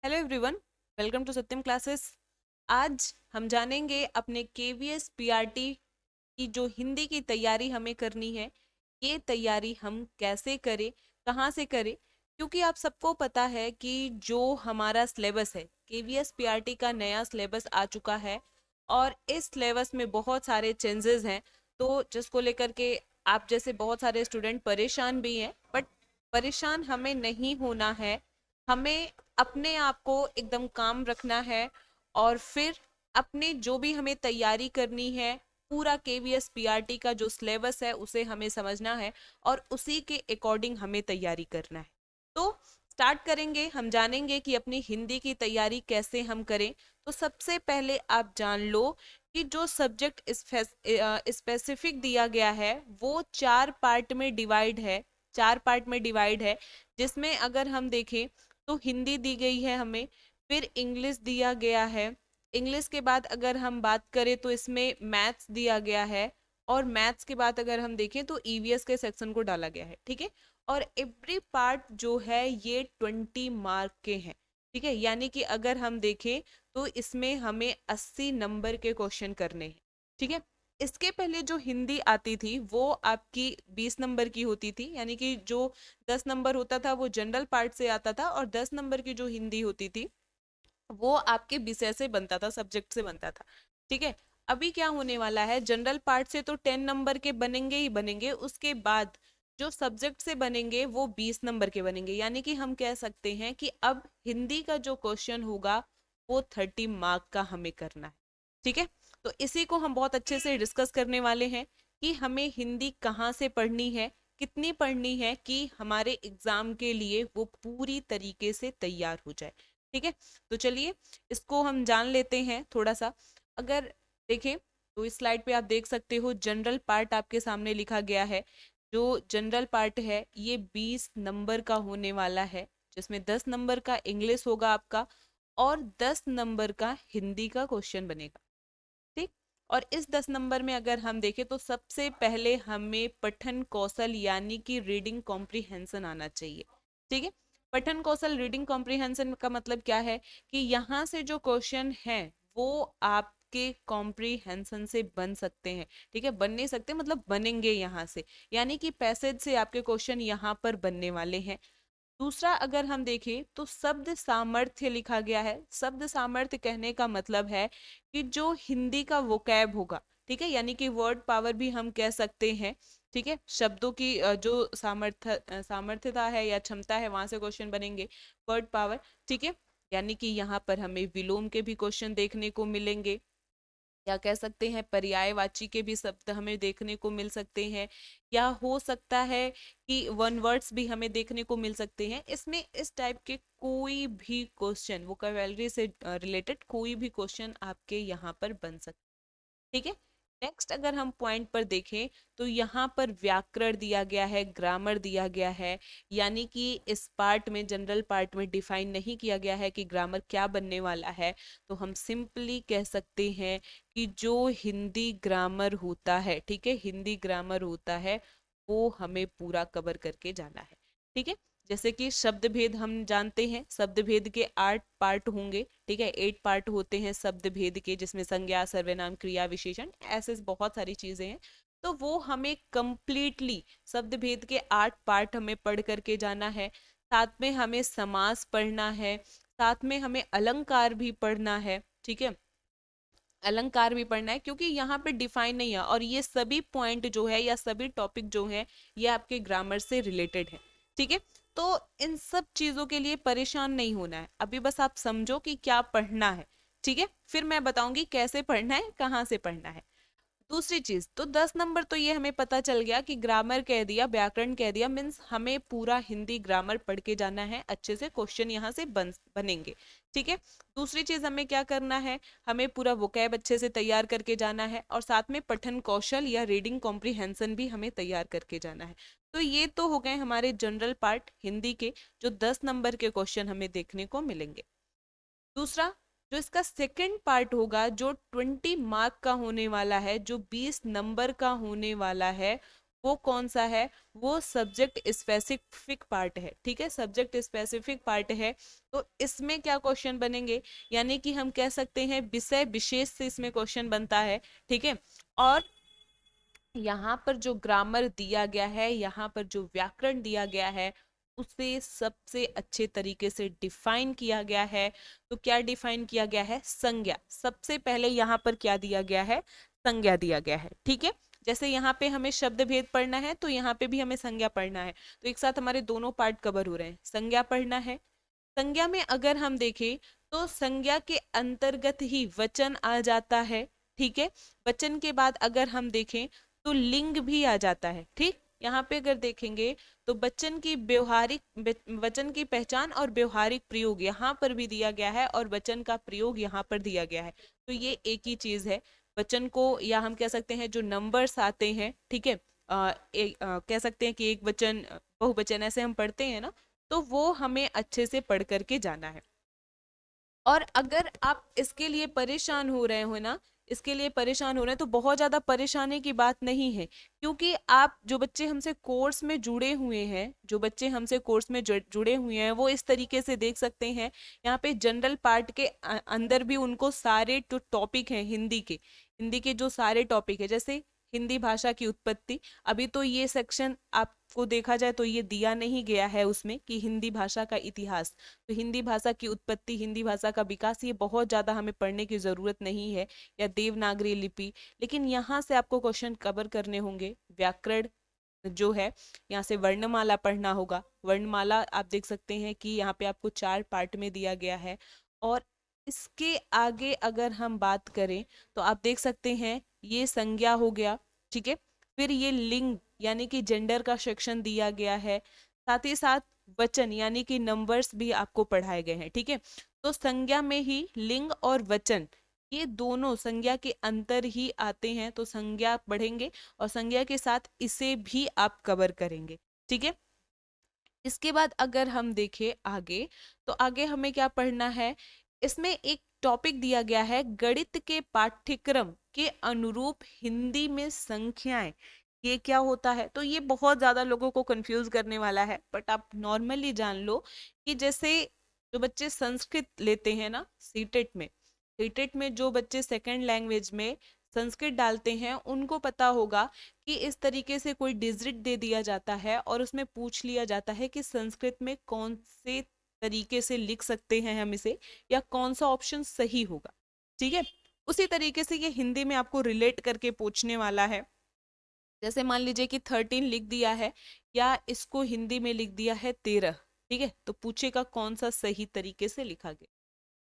Hello everyone, welcome to Satyam classes. आज हम जानेंगे अपने केवीएस पीआरटी की जो हिंदी की तैयारी हमें करनी है, ये तैयारी हम कैसे करें, कहाँ से करें। क्योंकि आप सबको पता है कि जो हमारा सिलेबस है, केवीएस पीआरटी का नया सिलेबस आ चुका है और इस सिलेबस में बहुत सारे चेंजेस हैं। तो जिसको लेकर के आप जैसे बहुत सारे स्टूडेंट परेशान भी हैं, बट परेशान हमें नहीं होना है। हमें अपने आप को एकदम काम रखना है और फिर अपने जो भी हमें तैयारी करनी है, पूरा केवीएस पीआरटी का जो सिलेबस है उसे हमें समझना है और उसी के अकॉर्डिंग हमें तैयारी करना है। तो स्टार्ट करेंगे, हम जानेंगे कि अपनी हिंदी की तैयारी कैसे हम करें। तो सबसे पहले आप जान लो कि जो सब्जेक्ट स्पेसिफिक दिया गया है वो चार पार्ट में डिवाइड है। चार पार्ट में डिवाइड है, जिसमें अगर हम देखें तो हिंदी दी गई है हमें, फिर इंग्लिश दिया गया है। इंग्लिश के बाद अगर हम बात करें तो इसमें मैथ्स दिया गया है, और मैथ्स के बाद अगर हम देखें तो ईवीएस के सेक्शन को डाला गया है। ठीक है, और एवरी पार्ट जो है ये 20 मार्क के हैं। ठीक है, यानी कि अगर हम देखें तो इसमें हमें 80 नंबर के क्वेश्चन करने हैं। ठीक है, इसके पहले जो हिंदी आती थी वो आपकी 20 नंबर की होती थी, यानी कि जो 10 नंबर होता था वो जनरल पार्ट से आता था, और 10 नंबर की जो हिंदी होती थी वो आपके विषय से बनता था, सब्जेक्ट से बनता था। ठीक है, अभी क्या होने वाला है, जनरल पार्ट से तो 10 नंबर के बनेंगे ही बनेंगे, उसके बाद जो सब्जेक्ट से बनेंगे वो 20 नंबर के बनेंगे। यानी कि हम कह सकते हैं कि अब हिंदी का जो क्वेश्चन होगा वो 30 मार्क का हमें करना है। ठीक है, तो इसी को हम बहुत अच्छे से डिस्कस करने वाले हैं कि हमें हिंदी कहाँ से पढ़नी है, कितनी पढ़नी है कि हमारे एग्जाम के लिए वो पूरी तरीके से तैयार हो जाए। ठीक है, तो चलिए इसको हम जान लेते हैं थोड़ा सा। अगर देखें तो इस स्लाइड पे आप देख सकते हो जनरल पार्ट आपके सामने लिखा गया है। जो जनरल पार्ट है ये 20 नंबर का होने वाला है, जिसमें 10 नंबर का इंग्लिश होगा आपका और 10 नंबर का हिंदी का क्वेश्चन बनेगा। ठीक, और इस 10 नंबर में अगर हम देखें तो सबसे पहले हमें पठन कौशल यानी कि रीडिंग कॉम्प्रिहेंशन आना चाहिए। ठीक है, पठन कौशल रीडिंग कॉम्प्रिहेंशन का मतलब क्या है कि यहाँ से जो क्वेश्चन है वो आपके कॉम्प्रिहेंशन से बन सकते हैं। ठीक है, बन नहीं सकते मतलब बनेंगे यहाँ से, यानी कि पैसेज से आपके क्वेश्चन यहाँ पर बनने वाले हैं। दूसरा अगर हम देखें तो शब्द सामर्थ्य लिखा गया है। शब्द सामर्थ्य कहने का मतलब है कि जो हिंदी का वोकैब होगा, ठीक है, यानी कि वर्ड पावर भी हम कह सकते हैं। ठीक है, शब्दों की जो सामर्थ्यता है या क्षमता है, वहां से क्वेश्चन बनेंगे, वर्ड पावर। ठीक है, यानी कि यहाँ पर हमें विलोम के भी क्वेश्चन देखने को मिलेंगे, या कह सकते हैं पर्यायवाची के भी शब्द हमें देखने को मिल सकते हैं, या हो सकता है कि वन वर्ड्स भी हमें देखने को मिल सकते हैं। इसमें इस टाइप के कोई भी क्वेश्चन, वोकैबुलरी से रिलेटेड कोई भी क्वेश्चन आपके यहाँ पर बन सकते हैं। ठीक है, नेक्स्ट अगर हम पॉइंट पर देखें तो यहाँ पर व्याकरण दिया गया है, ग्रामर दिया गया है। यानी कि इस पार्ट में, जनरल पार्ट में डिफाइन नहीं किया गया है कि ग्रामर क्या बनने वाला है। तो हम सिंपली कह सकते हैं कि जो हिंदी ग्रामर होता है, ठीक है, हिंदी ग्रामर होता है वो हमें पूरा कवर करके जाना है। ठीक है, जैसे कि शब्द भेद हम जानते हैं, शब्द भेद के 8 पार्ट होंगे। ठीक है, 8 पार्ट होते हैं शब्द भेद के, जिसमें संज्ञा, सर्वनाम, क्रिया, विशेषण, ऐसे बहुत सारी चीजें हैं। तो वो हमें कंप्लीटली शब्द भेद के 8 पार्ट हमें पढ़ करके जाना है। साथ में हमें समास पढ़ना है, साथ में हमें अलंकार भी पढ़ना है। ठीक है, अलंकार भी पढ़ना है, क्योंकि यहाँ पे डिफाइन नहीं है, और ये सभी पॉइंट जो है या सभी टॉपिक जो है ये आपके ग्रामर से रिलेटेड है। ठीक है, तो इन सब चीजों के लिए परेशान नहीं होना है, अभी बस आप समझो कि क्या पढ़ना है। ठीक है, फिर मैं बताऊंगी कैसे पढ़ना है, कहाँ से पढ़ना है। दूसरी चीज तो 10 नंबर तो ये हमें पता चल गया कि ग्रामर कह दिया, व्याकरण कह दिया, मीन्स हमें पूरा हिंदी ग्रामर पढ़ के जाना है, अच्छे से क्वेश्चन यहाँ से बनेंगे। ठीक है, दूसरी चीज हमें क्या करना है, हमें पूरा वोकैब अच्छे से तैयार करके जाना है, और साथ में पठन कौशल या रीडिंग कॉम्प्रिहेंशन भी हमें तैयार करके जाना है। तो ये तो हो गए हमारे जनरल पार्ट हिंदी के, जो 10 नंबर के क्वेश्चन हमें देखने को मिलेंगे। दूसरा जो इसका सेकंड पार्ट होगा, जो 20 मार्क का होने वाला है, जो 20 नंबर का होने वाला है, वो कौन सा है, वो सब्जेक्ट स्पेसिफिक पार्ट है। ठीक है, सब्जेक्ट स्पेसिफिक पार्ट है। तो इसमें क्या क्वेश्चन बनेंगे, यानी कि हम कह सकते हैं विषय विशेष से इसमें क्वेश्चन बनता है। ठीक है, और यहाँ पर जो ग्रामर दिया गया है, यहाँ पर जो व्याकरण दिया गया है, उसे सबसे अच्छे तरीके से डिफाइन किया गया है। तो क्या डिफाइन किया गया है, संज्ञा। सबसे पहले यहाँ पर क्या दिया गया है, संज्ञा दिया गया है। ठीक है, जैसे यहाँ पे हमें शब्द भेद पढ़ना है, तो यहाँ पे भी हमें संज्ञा पढ़ना है। तो एक साथ हमारे दोनों पार्ट कवर हो रहे हैं, संज्ञा पढ़ना है। संज्ञा में अगर हम देखें तो संज्ञा के अंतर्गत ही वचन आ जाता है। ठीक है, वचन के बाद अगर हम देखें तो लिंग भी आ जाता है। ठीक, यहाँ पे अगर देखेंगे तो वचन की पहचान और व्यवहारिक प्रयोग यहाँ पर भी दिया गया है, और वचन का प्रयोग यहाँ पर दिया गया है। तो ये एक ही चीज है, वचन को, या हम कह सकते हैं जो नंबर्स आते हैं, ठीक है, कह सकते हैं कि एक वचन, बहुवचन, ऐसे हम पढ़ते हैं ना, तो वो हमें अच्छे से पढ़ करके जाना है। और अगर आप इसके लिए परेशान हो रहे हो ना, इसके लिए परेशान हो रहे हैं, तो बहुत ज्यादा परेशानी की बात नहीं है, क्योंकि आप जो बच्चे हमसे कोर्स में जुड़े हुए हैं, जो बच्चे हमसे कोर्स में जुड़े हुए हैं, वो इस तरीके से देख सकते हैं। यहाँ पे जनरल पार्ट के अंदर भी उनको सारे जो टॉपिक हैं हिंदी के जो सारे टॉपिक है, जैसे हिंदी भाषा की उत्पत्ति, अभी तो ये सेक्शन आपको देखा जाए तो ये दिया नहीं गया है उसमें कि हिंदी भाषा का इतिहास। तो हिंदी भाषा की उत्पत्ति, हिंदी भाषा का विकास, ये बहुत ज़्यादा हमें पढ़ने की ज़रूरत नहीं है, या देवनागरी लिपि। लेकिन यहाँ से आपको क्वेश्चन कवर करने होंगे। व्याकरण जो है, यहाँ से वर्णमाला पढ़ना होगा। वर्णमाला आप देख सकते हैं कि यहाँ पे आपको 4 पार्ट में दिया गया है। और इसके आगे अगर हम बात करें तो आप देख सकते हैं ये संज्ञा हो गया। ठीक है, फिर ये लिंग यानी कि जेंडर का सेक्शन दिया गया है, साथ ही साथ वचन यानी कि नंबर्स भी आपको पढ़ाए गए हैं। ठीक है, तो संज्ञा में ही लिंग और वचन, ये दोनों संज्ञा के अंतर ही आते हैं, तो संज्ञा पढ़ेंगे और संज्ञा के साथ इसे भी आप कवर करेंगे। ठीक है, इसके बाद अगर हम देखें आगे, तो आगे हमें क्या पढ़ना है, इसमें एक टॉपिक दिया गया है, गणित के पाठ्यक्रम के अनुरूप हिंदी में संख्याएं। ये क्या होता है, तो ये बहुत ज्यादा लोगों को कंफ्यूज करने वाला है, बट आप नॉर्मली जान लो कि जैसे जो बच्चे संस्कृत लेते हैं ना सीटेट में जो बच्चे सेकंड लैंग्वेज में संस्कृत डालते हैं, उनको पता होगा कि इस तरीके से कोई डिजिट दे दिया जाता है और उसमें पूछ लिया जाता है कि संस्कृत में कौन से तरीके से लिख सकते हैं हम इसे, या कौन सा ऑप्शन सही होगा। ठीक है, उसी तरीके से ये हिंदी में आपको रिलेट करके पूछने वाला है। जैसे मान लीजिए कि 13 लिख दिया है, या इसको हिंदी में लिख दिया है 13। ठीक है, तो पूछेगा कौन सा सही तरीके से लिखा गया।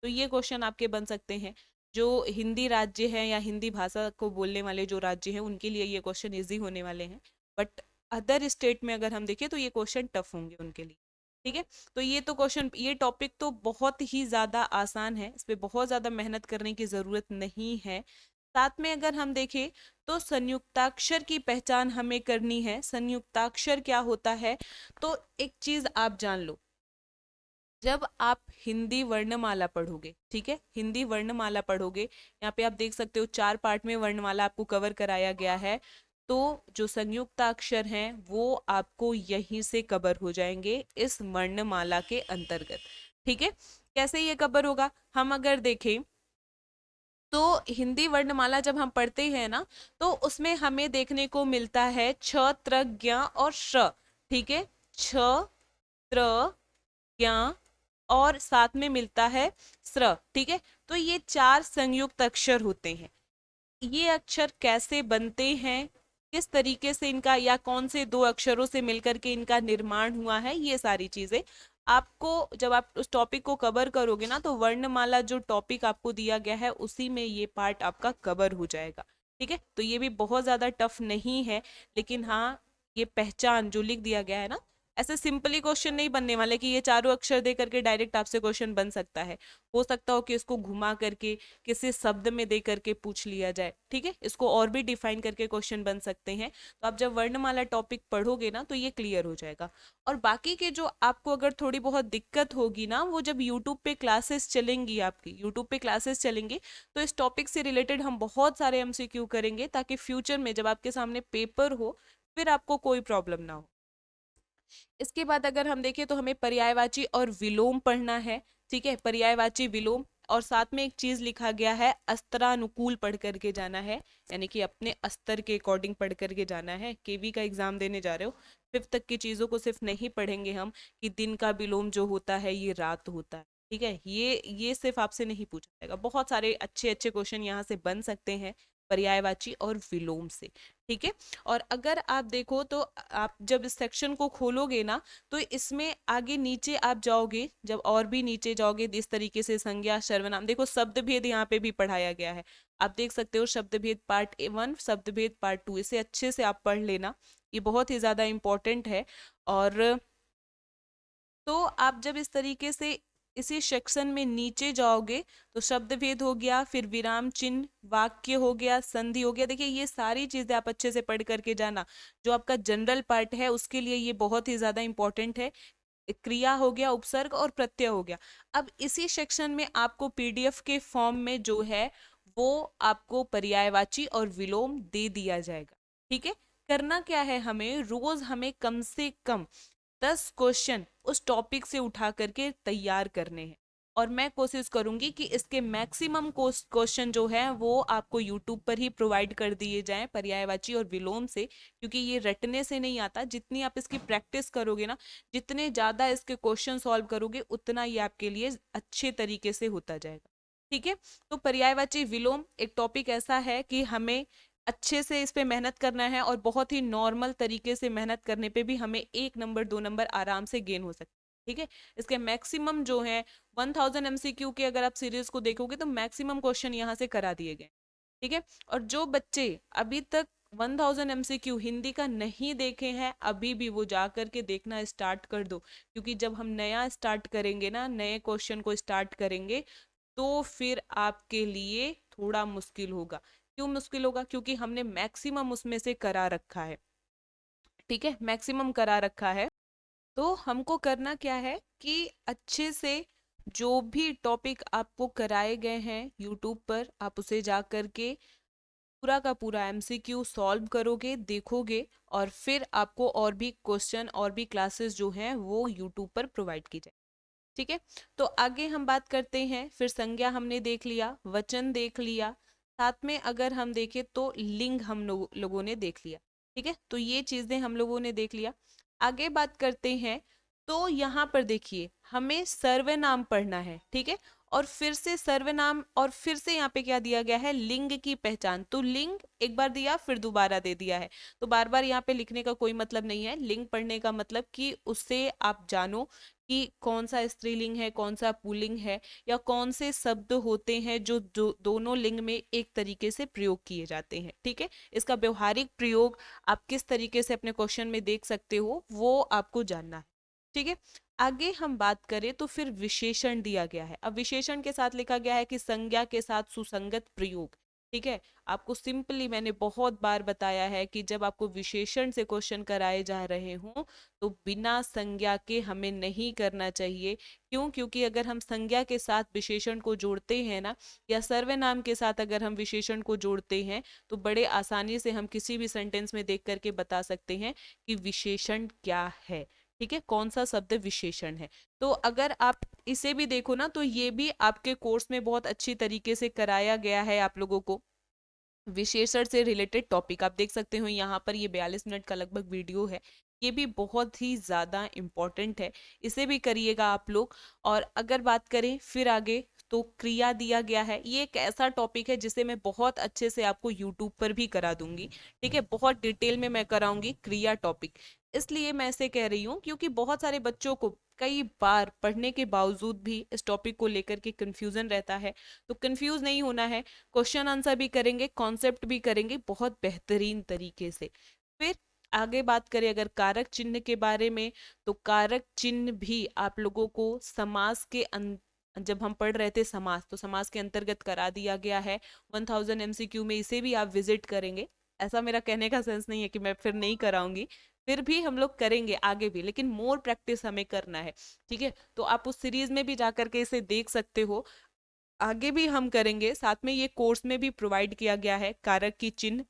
तो ये क्वेश्चन आपके बन सकते हैं। जो हिंदी राज्य है या हिंदी भाषा को बोलने वाले जो राज्य हैं, उनके लिए ये क्वेश्चन इजी होने वाले हैं, बट अदर स्टेट में अगर हम देखें तो ये क्वेश्चन टफ होंगे उनके लिए। ठीक है, तो ये टॉपिक तो बहुत ही ज़्यादा आसान है, इस पर बहुत ज़्यादा मेहनत करने की ज़रूरत नहीं है। साथ में अगर हम देखें तो संयुक्ताक्षर की पहचान हमें करनी है। संयुक्ताक्षर क्या होता है, तो एक चीज़ आप जान लो, जब आप हिंदी वर्णमाला पढ़ोगे, ठीक है, हिंदी वर्णमाला पढ़ोगे, यहाँ पे आप देख सकते हो 4 पार्ट में वर्णमाला आपको कवर कराया गया है। तो जो संयुक्त अक्षर हैं वो आपको यहीं से कवर हो जाएंगे इस वर्णमाला के अंतर्गत। ठीक है, कैसे ये कवर होगा, हम अगर देखें तो हिंदी वर्णमाला जब हम पढ़ते हैं ना, तो उसमें हमें देखने को मिलता है छ, त्र, ज्ञ और श। ठीक है, छ, त्र, ज्ञ और साथ में मिलता है स्र। ठीक है, तो ये 4 संयुक्त अक्षर होते हैं। ये अक्षर कैसे बनते हैं, किस तरीके से इनका, या कौन से 2 अक्षरों से मिलकर के इनका निर्माण हुआ है, ये सारी चीजें आपको जब आप उस टॉपिक को कवर करोगे ना, तो वर्णमाला जो टॉपिक आपको दिया गया है उसी में ये पार्ट आपका कवर हो जाएगा। ठीक है, तो ये भी बहुत ज्यादा टफ नहीं है, लेकिन हाँ, ये पहचान जो लिख दिया गया है ना, ऐसे सिंपली क्वेश्चन नहीं बनने वाले कि ये चारों अक्षर दे करके डायरेक्ट आपसे क्वेश्चन बन सकता है। हो सकता हो कि इसको घुमा करके किसी शब्द में दे करके पूछ लिया जाए। ठीक है, इसको और भी डिफाइन करके क्वेश्चन बन सकते हैं। तो आप जब वर्णमाला टॉपिक पढ़ोगे ना, तो ये क्लियर हो जाएगा। और बाकी के जो आपको अगर थोड़ी बहुत दिक्कत होगी ना, वो जब यूट्यूब पे क्लासेस चलेंगी, आपकी यूट्यूब पे क्लासेस चलेंगी, तो इस टॉपिक से रिलेटेड हम बहुत सारे MCQ करेंगे, ताकि फ्यूचर में जब आपके सामने पेपर हो, फिर आपको कोई प्रॉब्लम ना हो। इसके बाद अगर हम देखें तो हमें पर्यायवाची और विलोम पढ़ना है। ठीक है, पर्यायवाची विलोम, और साथ में एक चीज लिखा गया है अस्त्रानुकूल पढ़ करके जाना है, यानी कि अपने अस्तर के अकॉर्डिंग पढ़ करके जाना है। केवी का एग्जाम देने जा रहे हो, फिफ्थ तक की चीजों को सिर्फ नहीं पढ़ेंगे हम कि दिन का विलोम जो होता है ये रात होता है। ठीक है, ये सिर्फ आपसे नहीं पूछा जाएगा, बहुत सारे अच्छे अच्छे क्वेश्चन यहाँ से बन सकते हैं पर्यायवाची और विलोम से। ठीक है, और अगर आप देखो तो आप जब इस सेक्शन को खोलोगे ना, तो इसमें आगे नीचे आप जाओगे, जब और भी नीचे जाओगे इस तरीके से संज्ञा सर्वनाम, देखो शब्द भेद यहाँ पे भी पढ़ाया गया है। आप देख सकते हो शब्द भेद पार्ट 1, शब्द भेद पार्ट 2, इसे अच्छे से आप पढ़ लेना, ये बहुत ही ज्यादा इंपॉर्टेंट है। और तो आप जब इस तरीके से इसी सेक्शन में नीचे जाओगे तो शब्द भेद हो गया, फिर विराम चिन्ह, वाक्य हो गया, संधि हो गया। देखिए ये सारी चीजें आप अच्छे से पढ़ करके जाना, जो आपका जनरल पार्ट है उसके लिए ये बहुत ही ज्यादा इंपॉर्टेंट है। क्रिया हो गया, उपसर्ग और प्रत्यय हो गया। अब इसी सेक्शन में आपको पीडीएफ के फॉर्म में जो है वो आपको पर्यायवाची और विलोम दे दिया जाएगा। ठीक है, करना क्या है, हमें रोज हमें कम से कम 10 क्वेश्चन उस टॉपिक से उठा करके तैयार करने हैं, और मैं कोशिश करूंगी कि इसके मैक्सिमम क्वेश्चन जो है वो आपको यूट्यूब पर ही प्रोवाइड कर दिए जाएं पर्यायवाची और विलोम से, क्योंकि ये रटने से नहीं आता। जितनी आप इसकी प्रैक्टिस करोगे ना, जितने ज़्यादा इसके क्वेश्चन सॉल्व करोगे, उतना ये आपके लिए अच्छे तरीके से होता जाएगा। ठीक है, तो पर्यायवाची विलोम एक टॉपिक ऐसा है कि हमें अच्छे से इस पे मेहनत करना है, और बहुत ही नॉर्मल तरीके से मेहनत करने पे भी हमें 1 नंबर 2 नंबर आराम से गेन हो सकते हैं। ठीक है, इसके मैक्सिमम जो है 1000 MCQ के, अगर आप सीरीज को देखोगे तो मैक्सिमम क्वेश्चन यहाँ से करा दिए गए। ठीक है, और जो बच्चे अभी तक 1000 MCQ हिंदी का नहीं देखे हैं, अभी भी वो जा करके देखना स्टार्ट कर दो, क्योंकि जब हम नया स्टार्ट करेंगे ना, नए क्वेश्चन को स्टार्ट करेंगे, तो फिर आपके लिए थोड़ा मुश्किल होगा। क्यों मुश्किल होगा? क्योंकि हमने मैक्सिमम उसमें से करा रखा है। ठीक है, मैक्सिमम करा रखा है। तो हमको करना क्या है कि अच्छे से जो भी टॉपिक आपको कराए गए हैं यूट्यूब पर, आप उसे जा करके पूरा का पूरा एमसीक्यू सॉल्व करोगे, देखोगे, और फिर आपको और भी क्वेश्चन और भी क्लासेस जो हैं वो यूट्यूब पर प्रोवाइड की जाए। ठीक है, तो आगे हम बात करते हैं। फिर संज्ञा हमने देख लिया, वचन देख लिया, साथ में अगर हम देखें तो लिंग हम लोगों ने देख लिया। ठीक है, तो ये चीजें हम लोगों ने देख लिया। आगे बात करते हैं, तो यहाँ पर देखिए हमें सर्वनाम पढ़ना है। ठीक है, और फिर से सर्वनाम, और फिर से यहाँ पे क्या दिया गया है, लिंग की पहचान। तो लिंग एक बार दिया फिर दोबारा दे दिया है, तो बार बार यहाँ पे लिखने का कोई मतलब नहीं है। लिंग पढ़ने का मतलब कि उससे आप जानो कि कौन सा स्त्रीलिंग है, कौन सा पुल्लिंग है, या कौन से शब्द होते हैं जो दोनों लिंग में एक तरीके से प्रयोग किए जाते हैं। ठीक है, इसका व्यवहारिक प्रयोग आप किस तरीके से अपने क्वेश्चन में देख सकते हो, वो आपको जानना है। ठीक है, आगे हम बात करें तो फिर विशेषण दिया गया है। अब विशेषण के साथ लिखा गया है कि संज्ञा के साथ सुसंगत प्रयोग। ठीक है, आपको सिंपली मैंने बहुत बार बताया है कि जब आपको विशेषण से क्वेश्चन कराए जा रहे हों तो बिना संज्ञा के हमें नहीं करना चाहिए। क्यों? क्योंकि अगर हम संज्ञा के साथ विशेषण को जोड़ते हैं ना, या सर्वनाम के साथ अगर हम विशेषण को जोड़ते हैं, तो बड़े आसानी से हम किसी भी सेंटेंस में देख करके बता सकते हैं कि विशेषण क्या है। ठीक है, कौन सा शब्द विशेषण है। तो अगर आप इसे भी देखो ना, तो ये भी आपके कोर्स में बहुत अच्छी तरीके से कराया गया है आप लोगों को। विशेषण से रिलेटेड टॉपिक आप देख सकते हो यहाँ पर, ये 42 मिनट का लगभग वीडियो है। ये भी बहुत ही ज़्यादा इम्पोर्टेंट है, इसे भी करिएगा आप लोग। और अगर बात करें फिर आगे, तो क्रिया दिया गया है। ये एक ऐसा टॉपिक है जिसे मैं बहुत अच्छे से आपको यूट्यूब पर भी करा दूंगी। ठीक है, बहुत डिटेल में मैं कराऊंगी क्रिया टॉपिक। इसलिए मैं ऐसे कह रही हूँ क्योंकि बहुत सारे बच्चों को कई बार पढ़ने के बावजूद भी इस टॉपिक को लेकर के कंफ्यूजन रहता है। तो कंफ्यूज नहीं होना है, क्वेश्चन आंसर भी करेंगे, कॉन्सेप्ट भी करेंगे बहुत बेहतरीन तरीके से। फिर आगे बात करें अगर कारक चिन्ह के बारे में, तो कारक चिन्ह भी आप लोगों को समास के जब हम पढ़ रहे थे समास, तो समास के अंतर्गत करा दिया गया है। 1000 MCQ में इसे भी आप विजिट करेंगे। ऐसा मेरा कहने का सेंस नहीं है कि मैं फिर नहीं कराऊंगी, फिर भी हम लोग करेंगे आगे भी, लेकिन मोर प्रैक्टिस हमें करना है। ठीक है, तो आप उस सीरीज में भी जा करके इसे देख सकते हो। आगे भी हम करेंगे, साथ में ये कोर्स में भी प्रोवाइड किया गया है कारक की चिन्ह,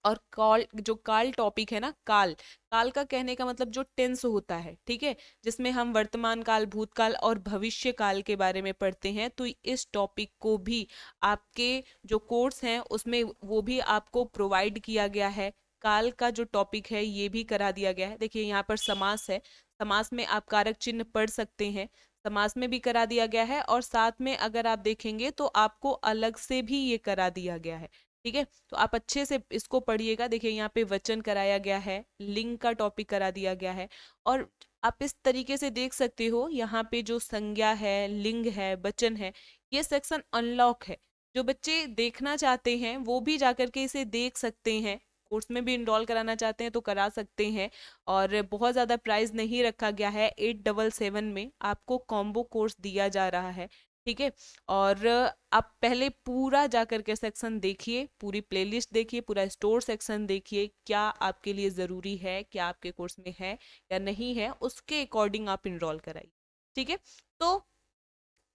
और कॉल, जो काल टॉपिक है ना, काल, काल का कहने का मतलब जो टेंस होता है, ठीक है, जिसमें हम वर्तमान काल, भूतकाल और भविष्य काल के बारे में पढ़ते हैं, तो इस टॉपिक को भी आपके जो कोर्स हैं उसमें वो भी आपको प्रोवाइड किया गया है। काल का जो टॉपिक है ये भी करा दिया गया है। देखिए यहाँ पर समास है, समास में आप कारक चिन्ह पढ़ सकते हैं, समास में भी करा दिया गया है, और साथ में अगर आप देखेंगे तो आपको अलग से भी ये करा दिया गया है, ठीक है। तो आप अच्छे से इसको पढ़िएगा। देखिए यहाँ पे वचन कराया गया है, लिंग का टॉपिक करा दिया गया है, और आप इस तरीके से देख सकते हो यहाँ पे जो संज्ञा है, लिंग है, वचन है, ये सेक्शन अनलॉक है। जो बच्चे देखना चाहते हैं वो भी जाकर के इसे देख सकते हैं, कोर्स में भी इनरोल कराना चाहते हैं तो करा सकते हैं। और बहुत ज़्यादा प्राइस नहीं रखा गया है, 877 में आपको कॉम्बो कोर्स दिया जा रहा है, ठीक है। और आप पहले पूरा जा करके सेक्शन देखिए, पूरी प्लेलिस्ट देखिए, पूरा स्टोर सेक्शन देखिए, क्या आपके लिए ज़रूरी है, क्या आपके कोर्स में है या नहीं है, उसके अकॉर्डिंग आप इनरोल कराइए, ठीक है। तो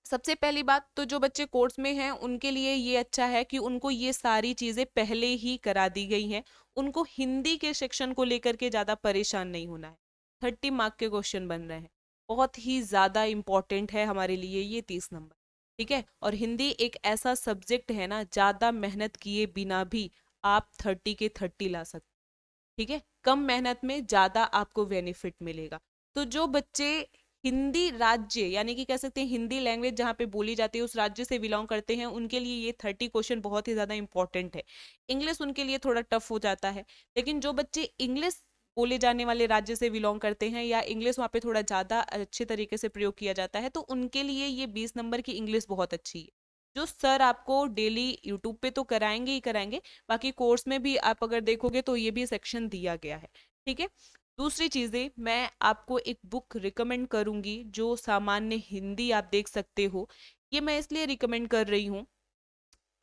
सबसे पहली बात तो जो बच्चे कोर्स में हैं उनके लिए ये अच्छा है कि उनको ये सारी चीज़ें पहले ही करा दी गई हैं, उनको हिंदी के सेक्शन को लेकर के ज़्यादा परेशान नहीं होना है। 30 मार्क के क्वेश्चन बन रहे हैं, बहुत ही ज़्यादा इंपॉर्टेंट है हमारे लिए ये 30 नंबर, ठीक है। और हिंदी एक ऐसा सब्जेक्ट है ना, ज़्यादा मेहनत किए बिना भी आप 30 के 30 ला सकते, ठीक है। कम मेहनत में ज्यादा आपको बेनिफिट मिलेगा। तो जो बच्चे हिंदी राज्य यानी कि कह सकते हैं हिंदी लैंग्वेज जहाँ पे बोली जाती है उस राज्य से बिलोंग करते हैं, उनके लिए ये 30 क्वेश्चन बहुत ही ज्यादा इंपॉर्टेंट है। इंग्लिश उनके लिए थोड़ा टफ हो जाता है, लेकिन जो बच्चे इंग्लिश बोले जाने वाले राज्य से बिलोंग करते हैं या इंग्लिश वहाँ पे थोड़ा ज्यादा अच्छे तरीके से प्रयोग किया जाता है, तो उनके लिए ये 20 नंबर की इंग्लिश बहुत अच्छी है, जो सर आपको डेली यूट्यूब पे तो कराएंगे ही कराएंगे, बाकी कोर्स में भी आप अगर देखोगे तो ये भी सेक्शन दिया गया है, ठीक है। दूसरी चीज़ें मैं आपको एक बुक रिकमेंड करूंगी जो सामान्य हिंदी आप देख सकते हो। ये मैं इसलिए रिकमेंड कर रही हूँ,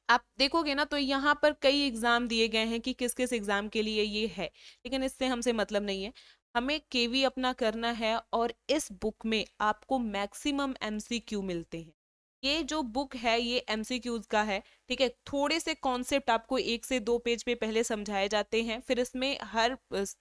आप देखोगे ना तो यहाँ पर कई एग्जाम दिए गए हैं कि किस किस एग्जाम के लिए ये है, लेकिन इससे हमसे मतलब नहीं है, हमें केवी अपना करना है। और इस बुक में आपको मैक्सिमम एमसीक्यू मिलते हैं। ये जो बुक है ये एमसीक्यूज का है, ठीक है। थोड़े से कॉन्सेप्ट आपको 1 से 2 पेज पे पहले समझाए जाते हैं, फिर इसमें हर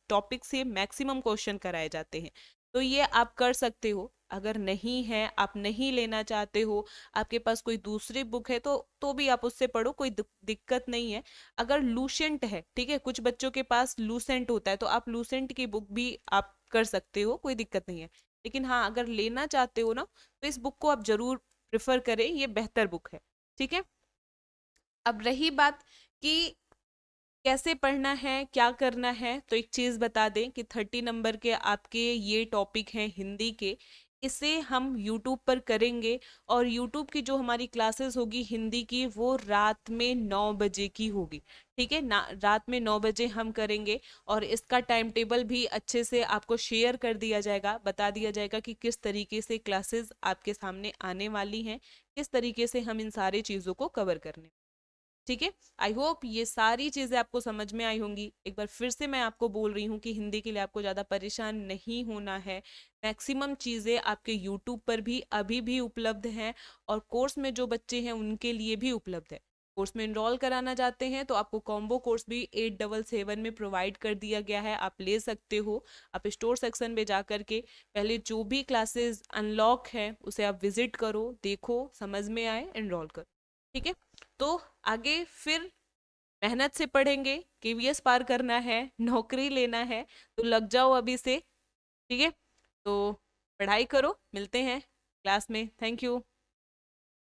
टॉपिक से मैक्सिमम क्वेश्चन कराए जाते हैं। तो ये आप कर सकते हो। अगर नहीं है, आप नहीं लेना चाहते हो, आपके पास कोई दूसरी बुक है तो भी आप उससे पढ़ो, कोई दिक्कत नहीं है। अगर लूसेंट है, ठीक है, कुछ बच्चों के पास लूसेंट होता है तो आप लूसेंट की बुक भी आप कर सकते हो, कोई दिक्कत नहीं है। लेकिन हाँ, अगर लेना चाहते हो ना तो इस बुक को आप जरूर प्रिफर करें, ये बेहतर बुक है, ठीक है। अब रही बात कि कैसे पढ़ना है, क्या करना है, तो एक चीज बता दें कि 30 नंबर के आपके ये टॉपिक हैं हिंदी के, इसे हम यूट्यूब पर करेंगे। और यूट्यूब की जो हमारी क्लासेस होगी हिंदी की वो रात में 9 बजे की होगी, ठीक है ना, रात में 9 बजे हम करेंगे। और इसका टाइम टेबल भी अच्छे से आपको शेयर कर दिया जाएगा, बता दिया जाएगा कि किस तरीके से क्लासेस आपके सामने आने वाली हैं, किस तरीके से हम इन सारी चीज़ों को कवर करने, ठीक है। आई होप ये सारी चीजें आपको समझ में आई होंगी। एक बार फिर से मैं आपको बोल रही हूँ कि हिंदी के लिए आपको ज्यादा परेशान नहीं होना है, मैक्सिमम चीजें आपके यूट्यूब पर भी अभी भी उपलब्ध हैं, और कोर्स में जो बच्चे हैं उनके लिए भी उपलब्ध है। कोर्स में इनरोल कराना चाहते हैं तो आपको कॉम्बो कोर्स भी 877 में प्रोवाइड कर दिया गया है, आप ले सकते हो। आप स्टोर सेक्शन में जा करके पहले जो भी क्लासेस अनलॉक है उसे आप विजिट करो, देखो, समझ में आए, एनरोल करो, ठीक है। तो आगे फिर मेहनत से पढ़ेंगे, केवीएस पार करना है, नौकरी लेना है, तो लग जाओ अभी से, ठीक है। तो पढ़ाई करो, मिलते हैं क्लास में, थैंक यू।